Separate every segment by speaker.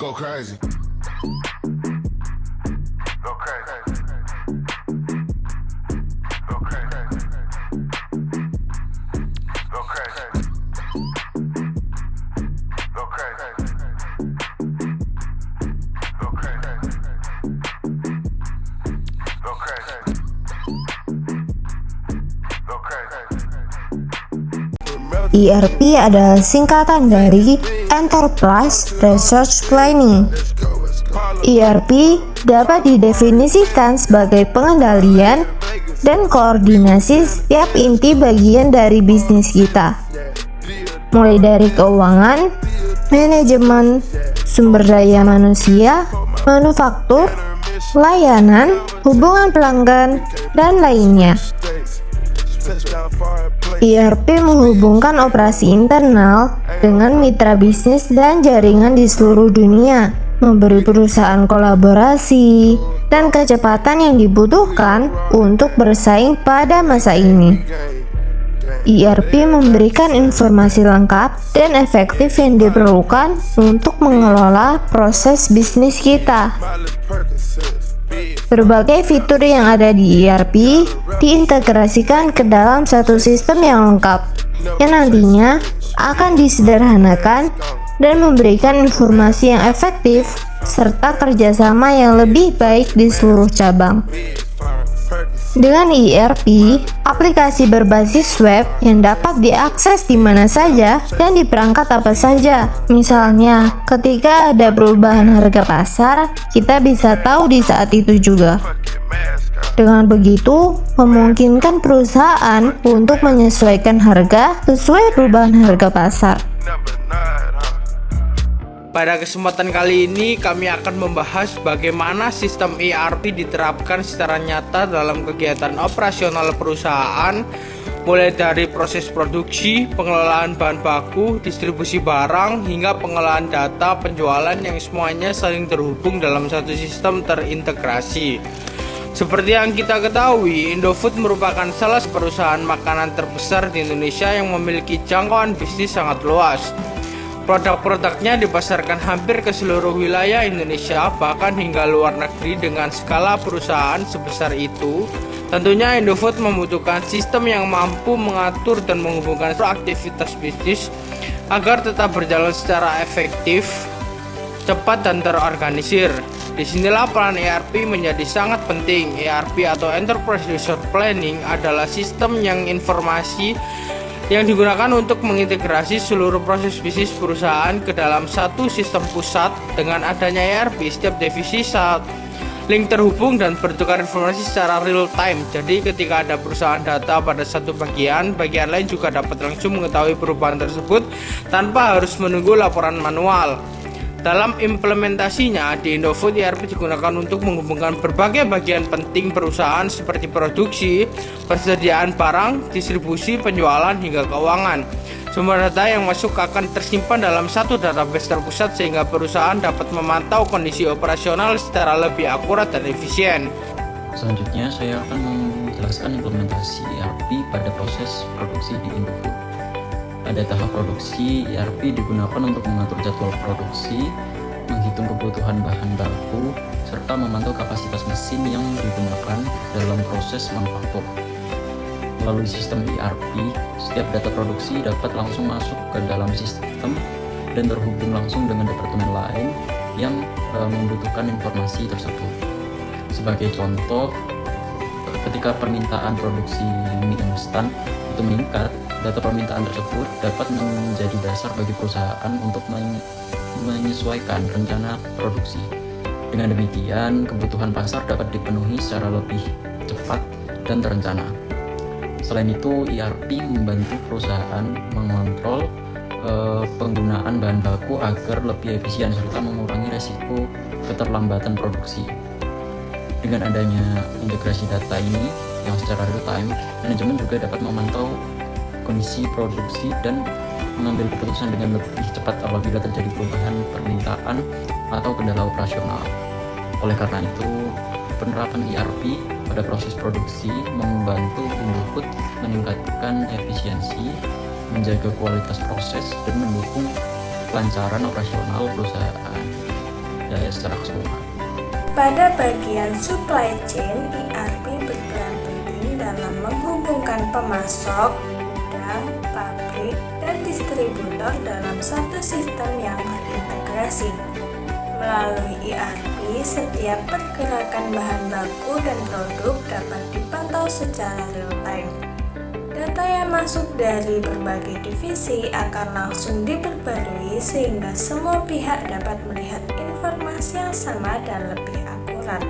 Speaker 1: Go crazy. Go crazy. Go crazy. Go crazy. Go crazy. Go crazy. Go crazy. Go crazy.
Speaker 2: ERP adalah singkatan dari Enterprise Resource Planning. ERP dapat didefinisikan sebagai pengendalian dan koordinasi setiap inti bagian dari bisnis kita, mulai dari keuangan, manajemen, sumber daya manusia, manufaktur, layanan, hubungan pelanggan, dan lainnya. ERP menghubungkan operasi internal dengan mitra bisnis dan jaringan di seluruh dunia, memberi perusahaan kolaborasi dan kecepatan yang dibutuhkan untuk bersaing pada masa ini. ERP memberikan informasi lengkap dan efektif yang diperlukan untuk mengelola proses bisnis kita. Berbagai fitur yang ada di ERP diintegrasikan ke dalam satu sistem yang lengkap, yang nantinya akan disederhanakan dan memberikan informasi yang efektif serta kerjasama yang lebih baik di seluruh cabang. Dengan ERP, aplikasi berbasis web yang dapat diakses di mana saja dan di perangkat apa saja. Misalnya, ketika ada perubahan harga pasar, kita bisa tahu di saat itu juga. Dengan begitu, memungkinkan perusahaan untuk menyesuaikan harga sesuai perubahan harga pasar.
Speaker 3: Pada kesempatan kali ini kami akan membahas bagaimana sistem ERP diterapkan secara nyata dalam kegiatan operasional perusahaan, mulai dari proses produksi, pengelolaan bahan baku, distribusi barang, hingga pengelolaan data penjualan yang semuanya saling terhubung dalam satu sistem terintegrasi. Seperti yang kita ketahui, Indofood merupakan salah satu perusahaan makanan terbesar di Indonesia yang memiliki jangkauan bisnis sangat luas. Produk-produknya dipasarkan hampir ke seluruh wilayah Indonesia, bahkan hingga luar negeri. Dengan skala perusahaan sebesar itu, tentunya Indofood membutuhkan sistem yang mampu mengatur dan menghubungkan seluruh aktivitas bisnis agar tetap berjalan secara efektif, cepat, dan terorganisir. Disinilah peran ERP menjadi sangat penting. ERP atau Enterprise Resource Planning adalah sistem yang informasi yang digunakan untuk mengintegrasi seluruh proses bisnis perusahaan ke dalam satu sistem pusat. Dengan adanya ERP, setiap divisi saling terhubung dan bertukar informasi secara real time. Jadi ketika ada perusahaan data pada satu bagian lain juga dapat langsung mengetahui perubahan tersebut tanpa harus menunggu laporan manual. Dalam implementasinya, di Indofood, ERP digunakan untuk menghubungkan berbagai bagian penting perusahaan seperti produksi, persediaan barang, distribusi, penjualan, hingga keuangan. Sumber data yang masuk akan tersimpan dalam satu database terpusat sehingga perusahaan dapat memantau kondisi operasional secara lebih akurat dan efisien.
Speaker 4: Selanjutnya, saya akan menjelaskan implementasi ERP pada proses produksi di Indofood. Pada tahap produksi, ERP digunakan untuk mengatur jadwal produksi, menghitung kebutuhan bahan baku, serta memantau kapasitas mesin yang digunakan dalam proses manufaktur. Melalui sistem ERP, setiap data produksi dapat langsung masuk ke dalam sistem dan terhubung langsung dengan departemen lain yang membutuhkan informasi tersebut. Sebagai contoh, ketika permintaan produksi mie instan itu meningkat, data permintaan tersebut dapat menjadi dasar bagi perusahaan untuk menyesuaikan rencana produksi. Dengan demikian, kebutuhan pasar dapat dipenuhi secara lebih cepat dan terencana. Selain itu, ERP membantu perusahaan mengontrol penggunaan bahan baku agar lebih efisien serta mengurangi resiko keterlambatan produksi. Dengan adanya integrasi data ini yang secara real time, manajemen juga dapat memantau kondisi produksi dan mengambil keputusan dengan lebih cepat apabila terjadi perubahan permintaan atau kendala operasional. Oleh karena itu, penerapan ERP pada proses produksi membantu Indofood meningkatkan efisiensi, menjaga kualitas proses, dan mendukung kelancaran operasional perusahaan. biaya secara keseluruhan.
Speaker 5: Pada bagian supply chain, ERP berperan penting dalam menghubungkan pemasok, gudang, pabrik, dan distributor dalam satu sistem yang terintegrasi. Melalui ERP, setiap pergerakan bahan baku dan produk dapat dipantau secara real-time. Data yang masuk dari berbagai divisi akan langsung diperbarui sehingga semua pihak dapat melihat informasi yang sama dan lebih akurat.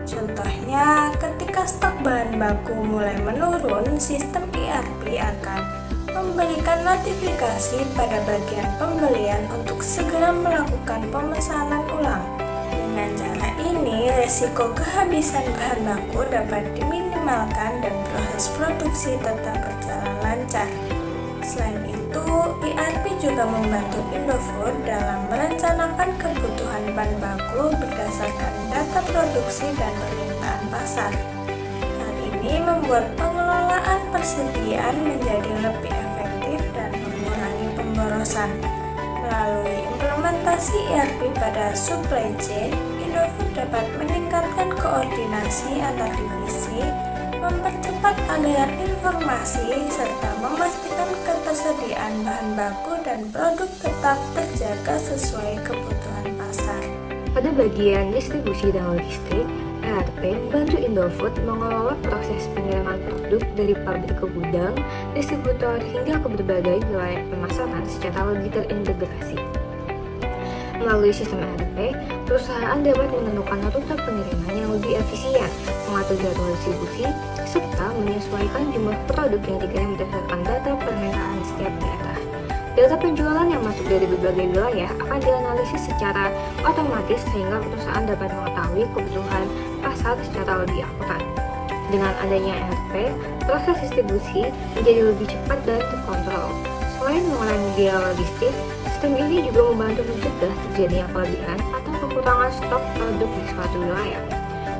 Speaker 5: Contohnya, ketika stok bahan baku mulai menurun, sistem ERP akan memberikan notifikasi pada bagian pembelian untuk segera melakukan pemesanan ulang. Dengan cara ini, resiko kehabisan bahan baku dapat diminimalkan dan proses produksi tetap berjalan lancar. Selain itu, ERP juga membantu Indofood dalam merencanakan kebutuhan bahan baku berdasarkan data produksi dan permintaan pasar. Hal ini membuat pengelolaan persediaan menjadi lebih efektif dan mengurangi pemborosan. Melalui implementasi ERP pada supply chain, Indofood dapat meningkatkan koordinasi antar divisi, mempercepat aliran informasi, serta memastikan ketersediaan bahan baku dan produk tetap terjaga sesuai kebutuhan pasar.
Speaker 6: Pada bagian distribusi dan logistik, ERP membantu Indofood mengelola proses pengiriman produk dari pabrik ke gudang, distributor, hingga ke berbagai wilayah pemasaran secara lebih terintegrasi. Melalui sistem ERP, perusahaan dapat menentukan rute pengiriman yang lebih efisien, mengatur jadwal distribusi, serta menyesuaikan jumlah produk yang dikirim berdasarkan data permintaan setiap daerah. Data penjualan yang masuk dari berbagai wilayah akan dianalisis secara otomatis sehingga perusahaan dapat mengetahui kebutuhan pasar secara lebih akurat. Dengan adanya ERP, proses distribusi menjadi lebih cepat dan terkontrol. Selain mengurangi biaya logistik, sistem ini juga membantu mencegah terjadinya kelebihan atau kekurangan stok produk di suatu wilayah.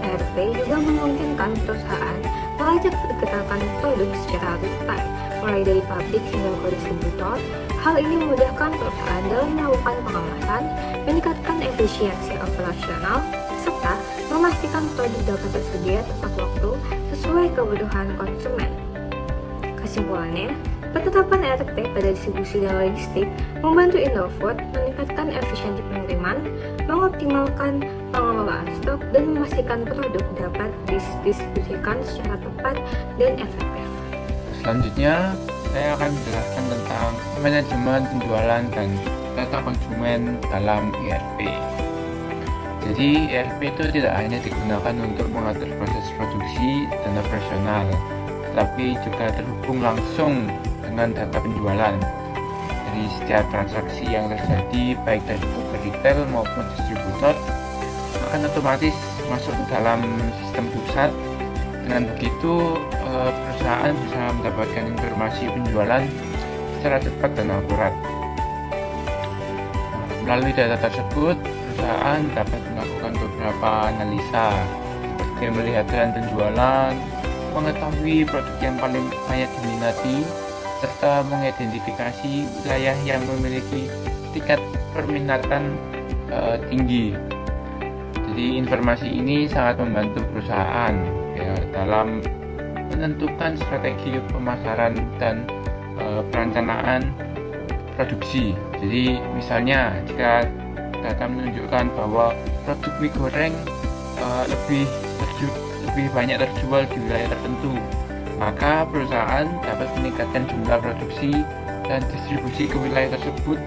Speaker 6: ERP juga memungkinkan perusahaan melacak pergerakan produk secara real-time, mulai dari pabrik hingga ke distributor. Hal ini memudahkan perusahaan dalam melakukan pengawasan, meningkatkan efisiensi operasional, serta memastikan produk dapat tersedia tepat waktu sesuai kebutuhan konsumen. Kesimpulannya, penerapan ERP pada distribusi dan logistik membantu Indofood meningkatkan efisiensi pengiriman, mengoptimalkan pengelolaan stok, dan memastikan produk dapat didistribusikan secara tepat dan efektif.
Speaker 7: Selanjutnya, saya akan menjelaskan tentang manajemen penjualan dan data konsumen dalam ERP. Jadi, ERP itu tidak hanya digunakan untuk mengatur proses produksi dan operasional, tetapi juga terhubung langsung dengan data penjualan dari setiap transaksi yang terjadi, baik dari retail maupun distributor, akan otomatis masuk ke dalam sistem pusat. Dengan begitu, perusahaan bisa mendapatkan informasi penjualan secara cepat dan akurat. Melalui data tersebut, perusahaan dapat melakukan beberapa analisa, seperti melihat tren penjualan, mengetahui produk yang paling banyak diminati, serta mengidentifikasi wilayah yang memiliki tingkat perminatan tinggi. Jadi informasi ini sangat membantu perusahaan dalam menentukan strategi pemasaran dan perencanaan produksi. Jadi misalnya jika data menunjukkan bahwa produk mie goreng lebih banyak terjual di wilayah tertentu, maka perusahaan dapat meningkatkan jumlah produksi dan distribusi ke wilayah tersebut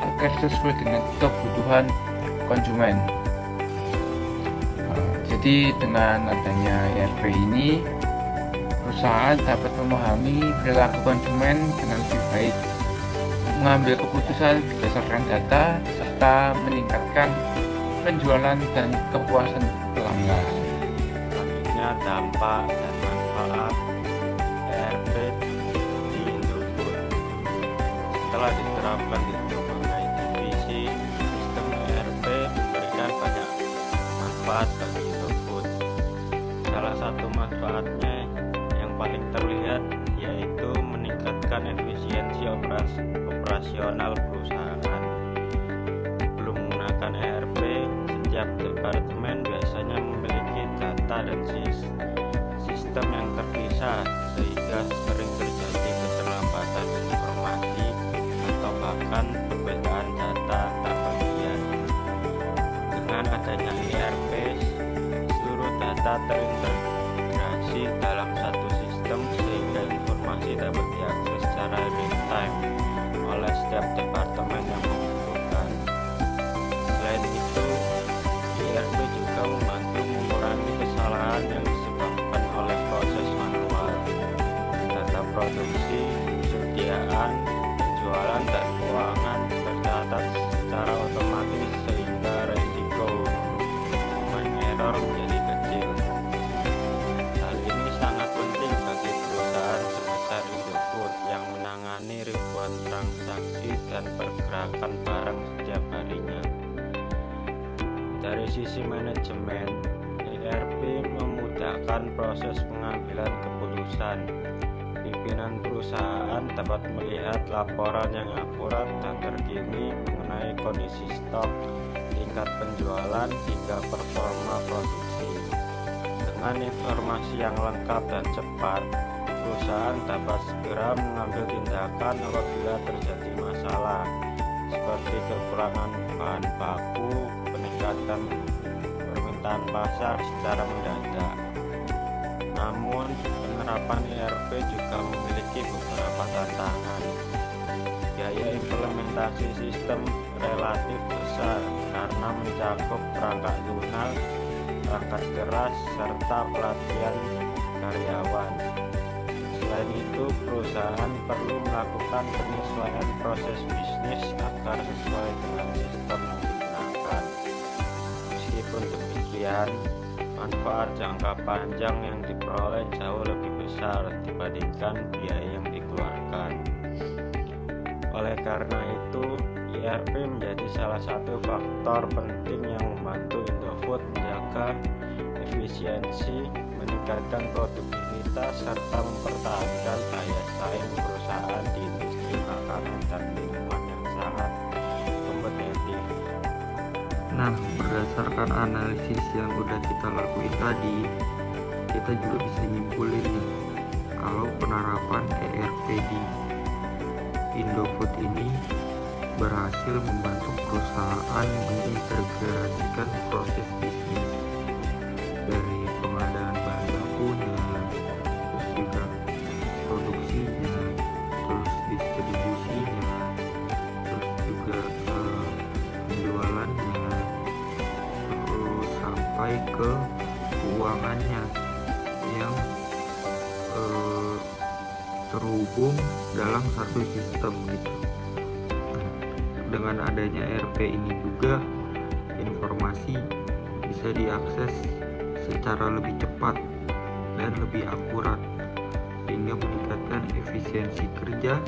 Speaker 7: agar sesuai dengan kebutuhan konsumen. Jadi dengan adanya ERP ini, perusahaan dapat memahami perilaku konsumen dengan lebih baik, mengambil keputusan berdasarkan data, serta meningkatkan penjualan dan kepuasan pelanggan.
Speaker 8: Selanjutnya, dampak dan manfaat ERP di Indofood. Setelah diterapkan di berbagai divisi, sistem ERP memberikan banyak manfaat bagi Indofood. Salah satu manfaatnya yang paling terlihat yaitu meningkatkan efisiensi operasional perusahaan. Sebelum menggunakan ERP, efisiensi sistem yang terpisah, sehingga sering terjadi keterlambatan informasi atau bahkan perbedaan data antar bagian. Dengan adanya ERP, seluruh data terintegrasi dalam satu sistem sehingga informasi dapat diakses secara real time oleh setiap departemen yang membutuhkan. Selain itu, ERP juga membantu mengurangi kesalahan yang disebabkan oleh proses manual. Data produksi, persediaan, penjualan, dan keuangan tercatat secara otomatis sehingga resiko human error menjadi kecil. Hal ini sangat penting bagi perusahaan sebesar Indofood yang menangani ribuan transaksi dan pergerakan barang setiap harinya. Dari sisi manajemen, ERP memudahkan proses pengambilan keputusan. Pimpinan perusahaan dapat melihat laporan yang akurat dan terkini mengenai kondisi stok, tingkat penjualan, hingga performa produksi. Dengan informasi yang lengkap dan cepat, perusahaan dapat segera mengambil tindakan apabila terjadi masalah, seperti kekurangan bahan baku, peningkatan permintaan pasar secara mendadak. Namun, penerapan ERP juga memiliki beberapa tantangan. Biaya implementasi sistem relatif besar karena mencakup perangkat lunak, perangkat keras, serta pelatihan karyawan. Selain itu, perusahaan perlu melakukan penyesuaian proses bisnis agar sesuai dengan sistem yang digunakan. Meskipun demikian, manfaat jangka panjang yang diperoleh jauh lebih besar dibandingkan biaya yang dikeluarkan. Oleh karena itu, ERP menjadi salah satu faktor penting yang membantu Indofood menjaga efisiensi, meningkatkan produktivitas, serta mempertahankan daya saing perusahaan di industri makanan dan minuman yang sangat kompetitif.
Speaker 9: Nah, berdasarkan analisis yang udah kita lakuin tadi, kita juga bisa nyimpulin nih kalau penerapan ERP di Indofood ini berhasil membantu perusahaan mengintegrasikan proses bisnis dari pengadaan bahan bakunya, terus juga produksinya, terus distribusinya, terus juga penjualannya, terus sampai ke keuangannya yang terhubung dalam satu sistem gitu. Dengan adanya ERP ini juga informasi bisa diakses secara lebih cepat dan lebih akurat sehingga meningkatkan efisiensi kerja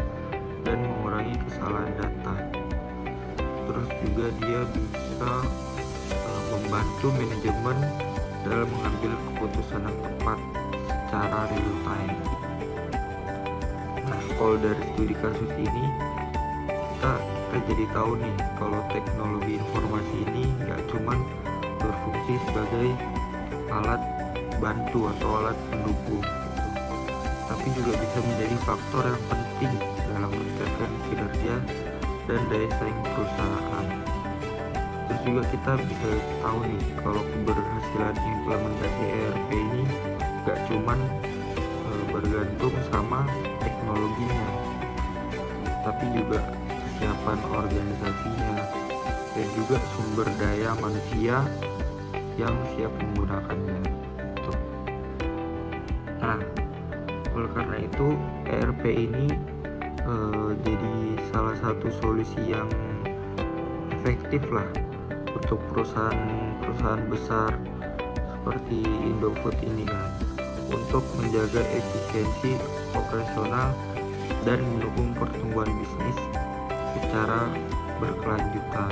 Speaker 9: dan mengurangi kesalahan data. Terus juga dia bisa membantu manajemen dalam mengambil keputusan yang tepat secara real time. Nah, kalau dari studi kasus ini kita jadi tahu nih kalau teknologi informasi ini nggak cuman berfungsi sebagai alat bantu atau alat pendukung gitu, tapi juga bisa menjadi faktor yang penting dalam meningkatkan kinerja dan daya saing perusahaan. Terus juga kita bisa tahu nih kalau keberhasilan implementasi ERP ini nggak cuman bergantung sama teknologinya, tapi juga kesiapan organisasinya dan juga sumber daya manusia yang siap menggunakannya. Tuh. Nah, oleh karena itu ERP ini jadi salah satu solusi yang efektif lah untuk perusahaan besar seperti Indofood ini kan, untuk menjaga efisiensi operasional dan mendukung pertumbuhan bisnis secara berkelanjutan.